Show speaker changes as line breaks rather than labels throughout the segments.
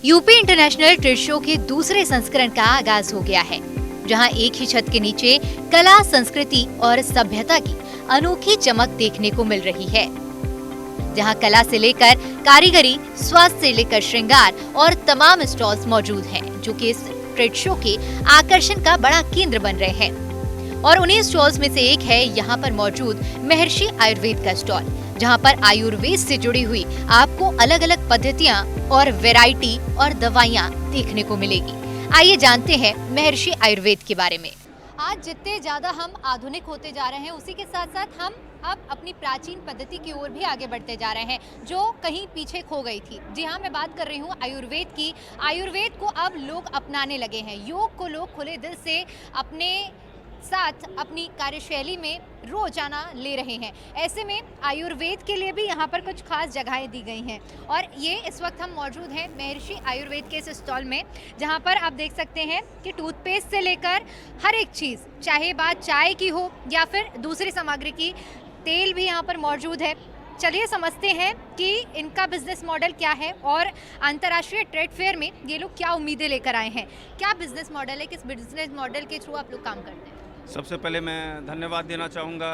UP international trade show के दूसरे संस्करण का आगाज हो गया है, जहां एक ही छत के नीचे कला, संस्कृति और सभ्यता की अनोखी चमक देखने को मिल रही है। जहां कला से लेकर कारीगरी, स्वास्थ्य से लेकर श्रृंगार और तमाम स्टॉल्स मौजूद हैं, जो कि इस ट्रेड शो के आकर्षण का बड़ा केंद्र बन रहे हैं। और उन्हीं स्टॉल्स में से एक है यहाँ पर मौजूद महर्षि आयुर्वेद का स्टॉल, जहाँ पर आयुर्वेद से जुड़ी हुई आपको अलग अलग पद्धतियाँ और वैरायटी और दवाइयाँ देखने को मिलेगी। आइए जानते हैं महर्षि आयुर्वेद के बारे में। आज जितने ज़्यादा हम आधुनिक होते जा रहे हैं, उसी के साथ साथ हम अब अपनी प्राचीन पद्धति की ओर भी आगे बढ़ते जा रहे हैं, जो कहीं पीछे खो गई थी। जी हाँ, मैं बात कर रही हूँ आयुर्वेद की। आयुर्वेद को अब लोग अपनाने लगे हैं। योग को लोग खुले दिल से अपने साथ अपनी कार्यशैली में रोजाना ले रहे हैं। ऐसे में आयुर्वेद के लिए भी यहाँ पर कुछ खास जगहें दी गई हैं। और ये इस वक्त हम मौजूद हैं महर्षि आयुर्वेद के इस स्टॉल में, जहाँ पर आप देख सकते हैं कि टूथपेस्ट से लेकर हर एक चीज़, चाहे बात चाय की हो या फिर दूसरी सामग्री की, तेल भी यहाँ पर मौजूद है। चलिए समझते हैं कि इनका बिजनेस मॉडल क्या है और अंतर्राष्ट्रीय ट्रेड फेयर में ये लोग क्या उम्मीदें लेकर आए हैं। क्या बिजनेस मॉडल है, किस बिजनेस मॉडल के थ्रू आप लोग काम करते हैं?
सबसे पहले मैं धन्यवाद देना चाहूँगा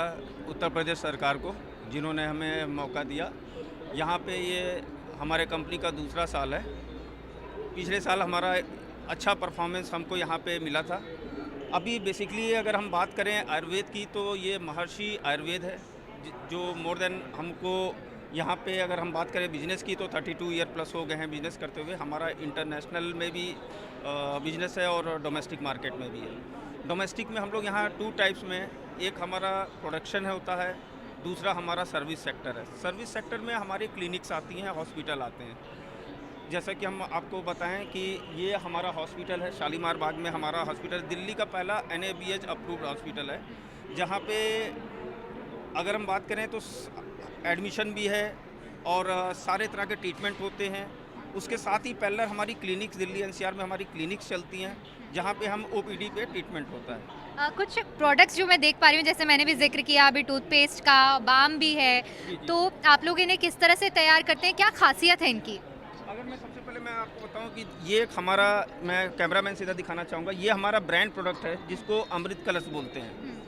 उत्तर प्रदेश सरकार को, जिन्होंने हमें मौका दिया। यहाँ पे ये हमारे कंपनी का दूसरा साल है। पिछले साल हमारा अच्छा परफॉर्मेंस हमको यहाँ पे मिला था। अभी बेसिकली अगर हम बात करें आयुर्वेद की, तो ये महर्षि आयुर्वेद है, जो मोर देन हमको यहाँ पे अगर हम बात करें बिजनेस की, तो 32 ईयर प्लस हो गए हैं बिजनेस करते हुए। हमारा इंटरनेशनल में भी बिजनेस है और डोमेस्टिक मार्केट में भी है। डोमेस्टिक में हम लोग यहाँ 2 टाइप्स में, एक हमारा प्रोडक्शन है होता है, दूसरा हमारा सर्विस सेक्टर है। सर्विस सेक्टर में हमारी क्लिनिक्स आती हैं, हॉस्पिटल आते हैं। जैसा कि हम आपको बताएं कि ये हमारा हॉस्पिटल है, शालीमार बाग में हमारा हॉस्पिटल दिल्ली का पहला NABH अप्रूव्ड हॉस्पिटल है, जहाँ पे अगर हम बात करें तो एडमिशन भी है और सारे तरह के ट्रीटमेंट होते हैं। उसके साथ ही पैरेलल हमारी क्लिनिक्स दिल्ली NCR में हमारी क्लिनिक्स चलती हैं, जहाँ पे हम OPD पे ट्रीटमेंट होता है।
कुछ प्रोडक्ट्स जो मैं देख पा रही हूँ, जैसे मैंने भी जिक्र किया, अभी टूथपेस्ट का, बाम भी है, तो आप लोग इन्हें किस तरह से तैयार करते हैं, क्या खासियत है इनकी?
अगर मैं सबसे पहले मैं आपको बताऊं कि ये एक हमारा, मैं कैमरामैन सीधा दिखाना चाहूँगा, ये हमारा ब्रांड प्रोडक्ट है, जिसको अमृत कलश बोलते हैं।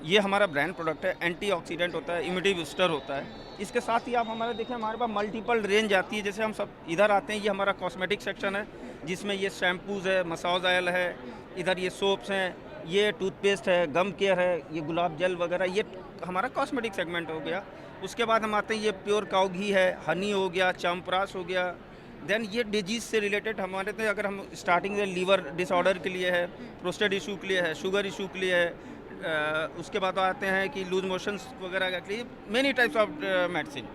ये हमारा ब्रांड प्रोडक्ट है, एंटीऑक्सीडेंट होता है, इम्यूनिटी बूस्टर होता है। इसके साथ ही आप हमारे देखें, हमारे पास मल्टीपल रेंज आती है। जैसे हम सब इधर आते हैं, ये हमारा कॉस्मेटिक सेक्शन है, जिसमें ये शैम्पूज़ है, मसाज ऑयल है, इधर ये सोप्स हैं, ये टूथपेस्ट है, गम केयर है, ये गुलाब जल वगैरह, ये हमारा कॉस्मेटिक सेगमेंट हो गया। उसके बाद हम आते हैं, ये प्योर काऊ घी है, हनी हो गया, च्यवनप्राश हो गया। देन ये डिजीज़ से रिलेटेड हमारे थे, अगर हम स्टार्टिंग से लीवर डिसऑर्डर के लिए है, प्रोस्टेट इशू के लिए है, शुगर इशू के लिए है, उसके बाद आते हैं कि लूज मोशंस वगैरह के लिए, मेनी टाइप्स ऑफ मेडिसिन,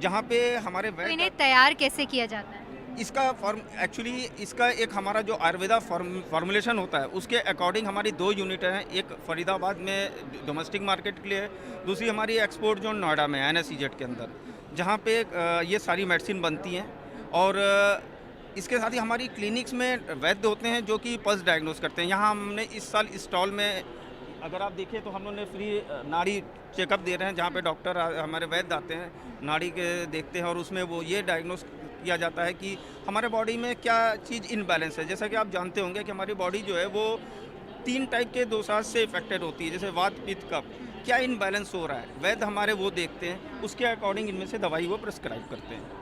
जहाँ पे हमारे
तो इन्हें तैयार कैसे किया जाता है?
इसका एक्चुअली इसका एक हमारा जो आयुर्वेदा फॉर्मुलेशन होता है, उसके अकॉर्डिंग हमारी 2 यूनिट हैं। एक फरीदाबाद में डोमेस्टिक मार्केट के लिए है, दूसरी हमारी एक्सपोर्ट जोन नोएडा में NSEZ के अंदर, जहाँ पे ये सारी मेडिसिन बनती हैं। और इसके साथ ही हमारी क्लिनिक्स में वैद्य होते हैं, जो कि पल्स डायग्नोस करते हैं। यहाँ हमने इस साल स्टॉल में अगर आप देखें तो हम लोगों ने फ्री नाड़ी चेकअप दे रहे हैं, जहाँ पे डॉक्टर हमारे वैद्य आते हैं, नाड़ी के देखते हैं, और उसमें वो ये डायग्नोस किया जाता है कि हमारे बॉडी में क्या चीज़ इनबैलेंस है। जैसा कि आप जानते होंगे कि हमारी बॉडी जो है वो 3 टाइप के दोषाज से इफेक्टेड होती है, जैसे वात, पित्त, कफ। क्या इनबैलेंस हो रहा है, वैद्य हमारे वो देखते हैं, उसके अकॉर्डिंग इनमें से दवाई वो प्रिस्क्राइब करते हैं।